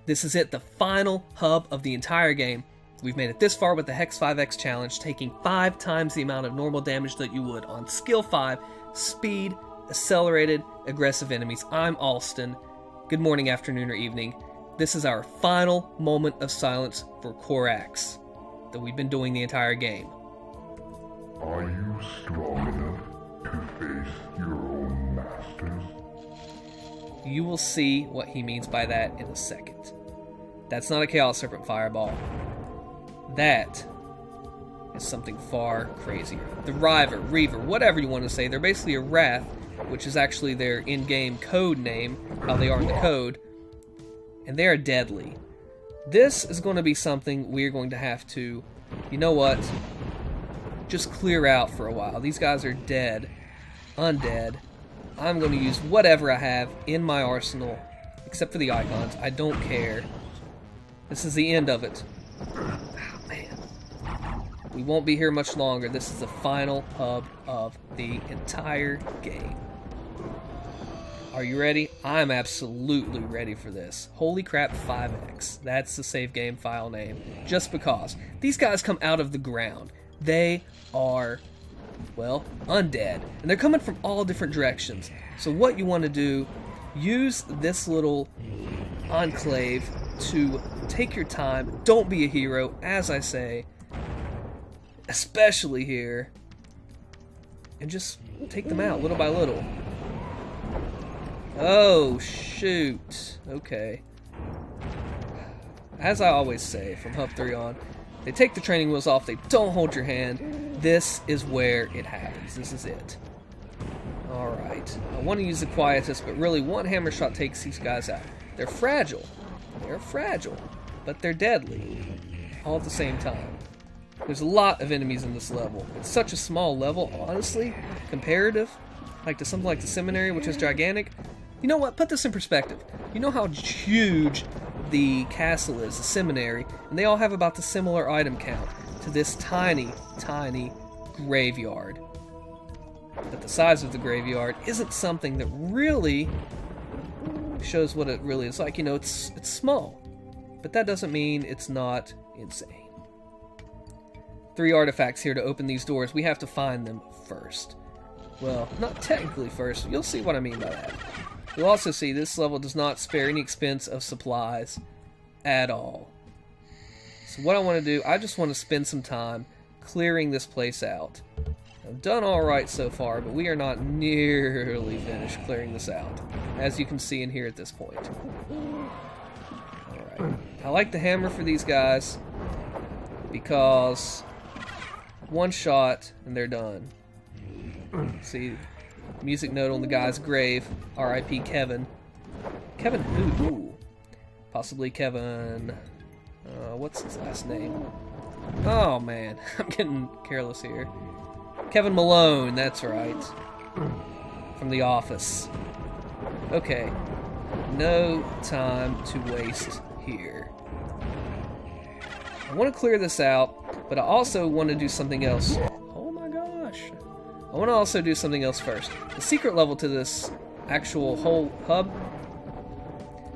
This is it, the final hub of the entire game. We've made it this far with the Hex 5X challenge, taking 5 times the amount of normal damage that you would on Skill 5, Speed, Accelerated, Aggressive enemies. I'm Alston. Good morning, afternoon, or evening. This is our final moment of silence for Korax that we've been doing the entire game. Are you strong enough to face your own masters? You will see what he means by that in a second. That's not a Chaos Serpent Fireball. That is something far crazier. The Reaver, whatever you want to say. They're basically a Wrath, which is actually their in-game code name, how they are in the code. And they are deadly. This is going to be something we're going to have to, you know what, just clear out for a while. These guys are dead, undead. I'm going to use whatever I have in my arsenal, except for the icons. I don't care. This is the end of it. Oh, man. We won't be here much longer. This is the final hub of the entire game. Are you ready? I'm absolutely ready for this. Holy crap 5X. That's the save game file name. Just because. These guys come out of the ground. They are, well, undead. And they're coming from all different directions. So what you want to do, use this little enclave to take your time. Don't be a hero, as I say. Especially here. And just take them out little by little. Oh, shoot. Okay. As I always say, from Hub 3 on, they take the training wheels off, they don't hold your hand. This is where it happens. This is it. Alright. I want to use the Quietus, but really one hammer shot takes these guys out. They're fragile. They're fragile. But they're deadly. All at the same time. There's a lot of enemies in this level. It's such a small level, honestly. Comparative. Like to something like the Seminary, which is gigantic. You know what? Put this in perspective. You know how huge the castle is, the Seminary, and they all have about the similar item count to this tiny, tiny graveyard. But the size of the graveyard isn't something that really shows what it really is like. You know, it's small, but that doesn't mean it's not insane. 3 artifacts here to open these doors. We have to find them first. Well, not technically first. You'll see what I mean by that. You'll also see this level does not spare any expense of supplies at all. So what I want to do, I just want to spend some time clearing this place out. I've done alright so far, but we are not nearly finished clearing this out, as you can see in here at this point. Alright. I like the hammer for these guys because one shot and they're done. See, music note on the guy's grave. R.I.P. Kevin. Kevin who? Ooh. Possibly Kevin... what's his last name? Oh, man. I'm getting careless here. Kevin Malone, that's right. From The Office. Okay. No time to waste here. I want to clear this out, but I also want to do something else. Oh my gosh. I want to also do something else first. The secret level to this actual whole hub,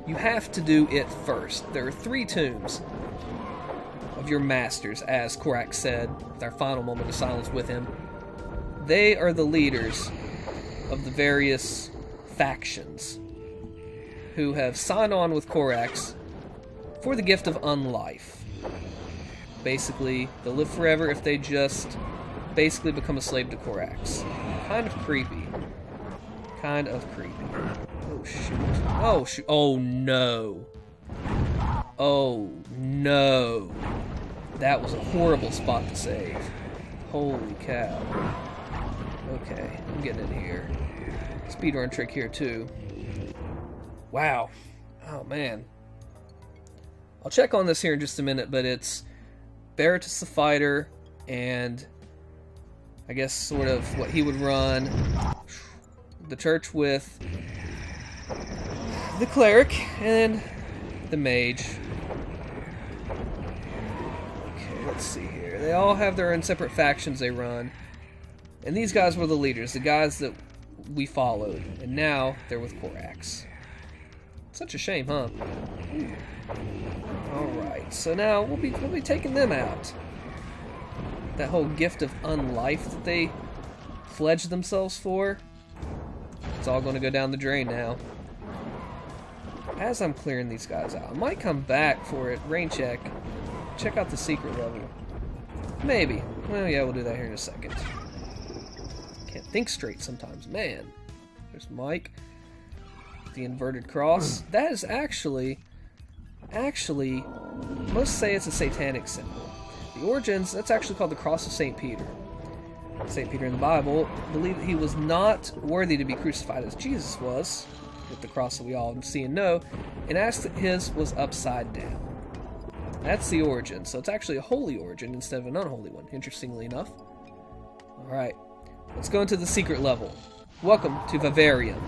you have to do it first. There are 3 tombs of your masters, as Korax said, with our final moment of silence with him. They are the leaders of the various factions who have signed on with Korax for the gift of unlife. Basically, they'll live forever if they just basically become a slave to Korax. Kind of creepy. Kind of creepy. Oh, shoot. Oh, shoot. Oh, no. Oh, no. That was a horrible spot to save. Holy cow. Okay, I'm getting in here. Speedrun trick here, too. Wow. Oh, man. I'll check on this here in just a minute, but it's Baratus the Fighter and I guess sort of what he would run. The church with the cleric and the mage. Okay, let's see here. They all have their own separate factions they run. And these guys were the leaders, the guys that we followed. And now they're with Korax. Such a shame, huh? Alright, so now we'll be taking them out. That whole gift of unlife that they pledged themselves for, it's all going to go down the drain now. As I'm clearing these guys out, I might come back for it, rain check out the secret level. Maybe. Well, yeah, we'll do that here in a second. Can't think straight sometimes, man. There's Mike. The inverted cross. That is actually, most say it's a satanic symbol. The origins, that's actually called the cross of St. Peter. St. Peter in the Bible believed that he was not worthy to be crucified as Jesus was, with the cross that we all see and know, and asked that his was upside down. That's the origin, so it's actually a holy origin instead of an unholy one, interestingly enough. Alright, let's go into the secret level. Welcome to Vivarium.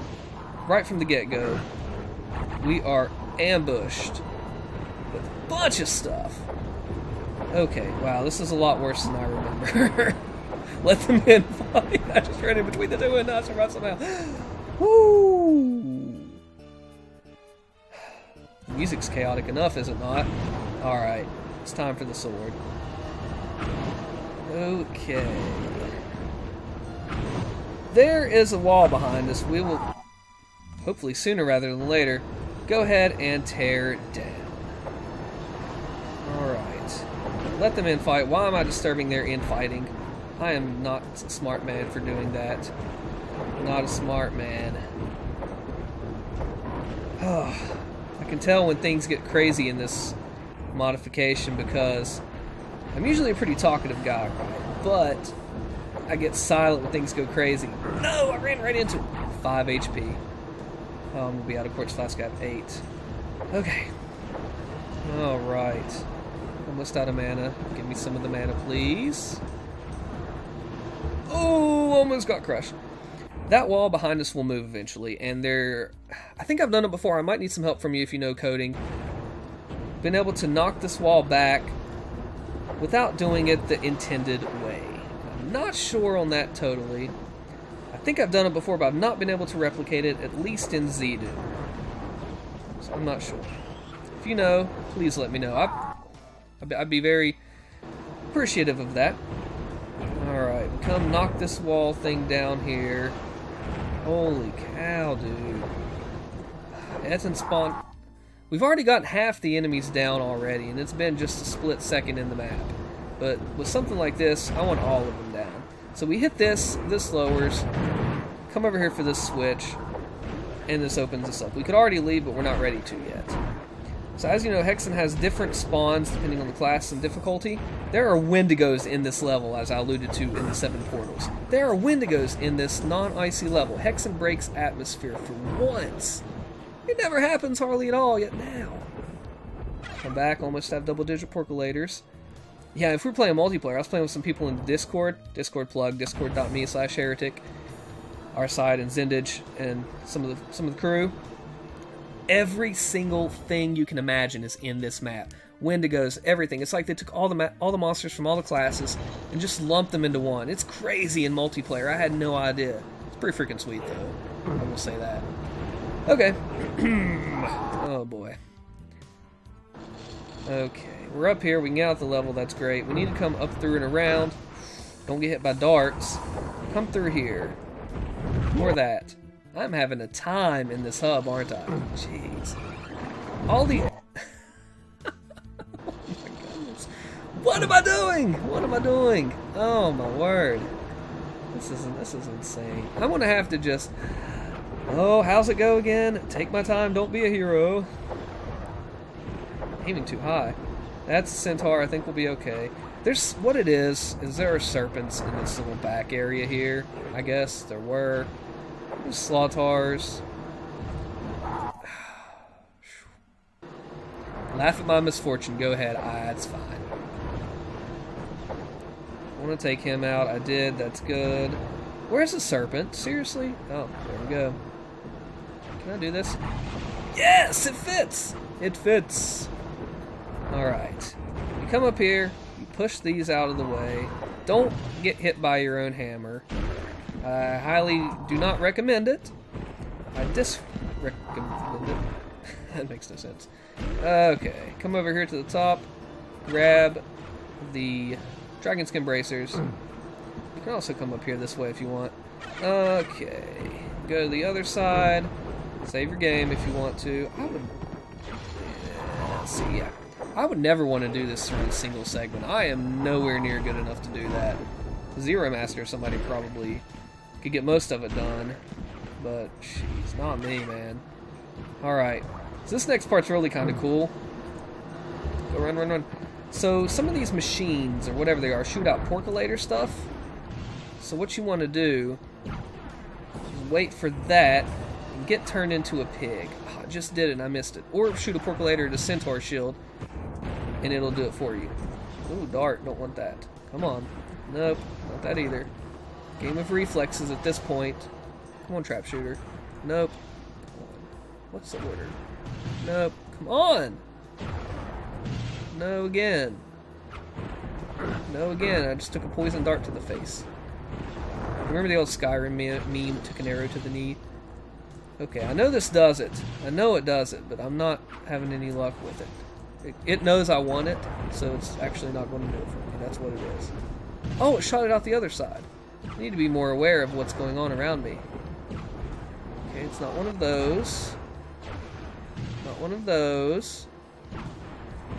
Right from the get-go, we are ambushed with a bunch of stuff. Okay, wow, this is a lot worse than I remember. Let them in fight. I just ran in between the two and I survived somehow. Woo! The music's chaotic enough, is it not? Alright, it's time for the sword. Okay. There is a wall behind us. We will, hopefully sooner rather than later, go ahead and tear it down. Alright. Let them infight. Why am I disturbing their infighting? I am not a smart man for doing that. Not a smart man. Oh, I can tell when things get crazy in this modification because I'm usually a pretty talkative guy, right? But I get silent when things go crazy. No, I ran right into it. 5 HP. Oh, I'm going to be out of quartz flask at 8. Okay. Alright. Almost out of mana. Give me some of the mana, please. Oh, almost got crushed. That wall behind us will move eventually, and I think I've done it before. I might need some help from you if you know coding. Been able to knock this wall back without doing it the intended way. I'm not sure on that totally. I think I've done it before, but I've not been able to replicate it, at least in Zedu. So I'm not sure. If you know, please let me know. I'd be very appreciative of that. Alright, come knock this wall thing down here. Holy cow, dude. Hexen spawn. We've already got half the enemies down already, and it's been just a split second in the map. But with something like this, I want all of them down. So we hit this lowers, come over here for this switch, and this opens us up. We could already leave, but we're not ready to yet. So as you know, Hexen has different spawns depending on the class and difficulty. There are Wendigos in this level, as I alluded to in the 7 portals. There are Wendigos in this non-icy level. Hexen breaks atmosphere for once. It never happens hardly at all, yet now. Come back, almost have double-digit percolators. Yeah, if we're playing multiplayer, I was playing with some people in Discord. Discord plug, discord.me/heretic. Our side and Zendage and some of the crew. Every single thing you can imagine is in this map. Wendigos, everything. It's like they took all the monsters from all the classes and just lumped them into one. It's crazy in multiplayer. I had no idea. It's pretty freaking sweet, though. I will say that. Okay. Oh, boy. Okay. We're up here. We can get out the level. That's great. We need to come up through and around. Don't get hit by darts. Come through here. Or that. I'm having a time in this hub, aren't I? Jeez. All the... Oh my goodness. What am I doing? What am I doing? Oh my word. This is insane. I'm gonna have to just... Oh, how's it go again? Take my time, don't be a hero. Aiming too high. That's a centaur, I think we'll be okay. There's... What it is there are serpents in this little back area here. I guess there were. Slaughters. Laugh at my misfortune. Go ahead. It's fine. I want to take him out. I did. That's good. Where's the serpent? Seriously? Oh, there we go. Can I do this? Yes! It fits! It fits. Alright. You come up here. You push these out of the way. Don't get hit by your own hammer. I highly do not recommend it. I disrecommend it. That makes no sense. Okay, come over here to the top. Grab the dragon skin bracers. You can also come up here this way if you want. Okay, go to the other side. Save your game if you want to. I would never want to do this through a single segment. I am nowhere near good enough to do that. Zero Master, somebody probably could get most of it done, but jeez, not me, man. Alright, so this next part's really kind of cool. Go run, run, run. So some of these machines, or whatever they are, shoot out percolator stuff. So what you want to do is wait for that and get turned into a pig. Oh, I just did it and I missed it. Or shoot a percolator at a centaur shield and it'll do it for you. Ooh, dart, don't want that. Come on. Nope, not that either. Game of reflexes at this point. Come on, trap shooter. Nope. What's the order? Nope. Come on! No again. No again. I just took a poison dart to the face. Remember the old Skyrim meme, took an arrow to the knee? Okay, I know this does it. I know it does it, but I'm not having any luck with it. It knows I want it, so it's actually not going to do it for me. That's what it is. Oh, it shot it out the other side. I need to be more aware of what's going on around me. Okay, it's not one of those. Not one of those.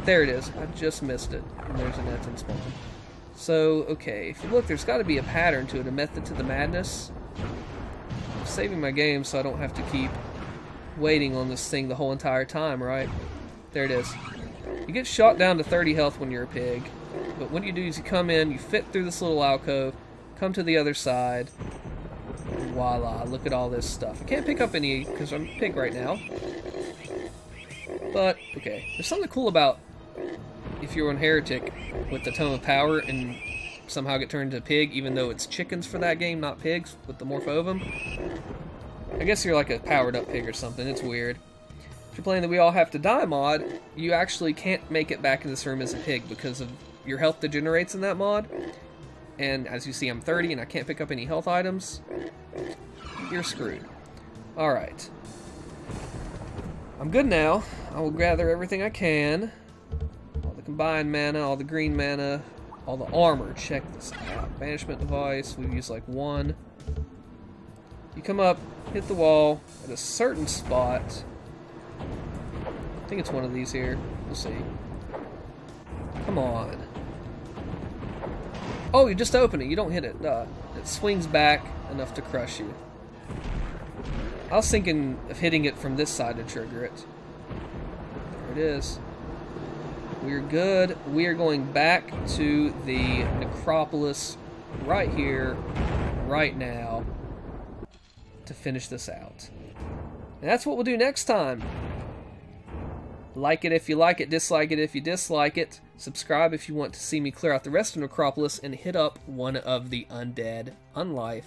There it is. I just missed it. And there's an Hexen spawn. So, okay, if you look, there's got to be a pattern to it, a method to the madness. I'm saving my game so I don't have to keep waiting on this thing the whole entire time, right? There it is. You get shot down to 30 health when you're a pig, but what you do is you come in, you fit through this little alcove, come to the other side, and voila, look at all this stuff. I can't pick up any because I'm a pig right now. But, okay, there's something cool about if you're on Heretic with the Tome of Power and somehow get turned into a pig, even though it's chickens for that game, not pigs, with the Morph Ovum. I guess you're like a powered up pig or something, it's weird. If you're playing the We All Have to Die mod, you actually can't make it back in this room as a pig because of your health degenerates in that mod. And as you see, I'm 30 and I can't pick up any health items. You're screwed. Alright. I'm good now. I will gather everything I can. All the combined mana, all the green mana, all the armor. Check this out. Banishment device. We've used like one. You come up, hit the wall at a certain spot. I think it's one of these here. We'll see. Come on. Oh, you just open it. You don't hit it. It swings back enough to crush you. I was thinking of hitting it from this side to trigger it. There it is. We're good. We are going back to the Necropolis right here, right now, to finish this out. And that's what we'll do next time. Like it if you like it, dislike it if you dislike it. Subscribe if you want to see me clear out the rest of Necropolis and hit up one of the undead, unlife,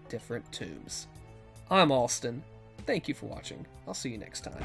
different tombs. I'm Alston. Thank you for watching. I'll see you next time.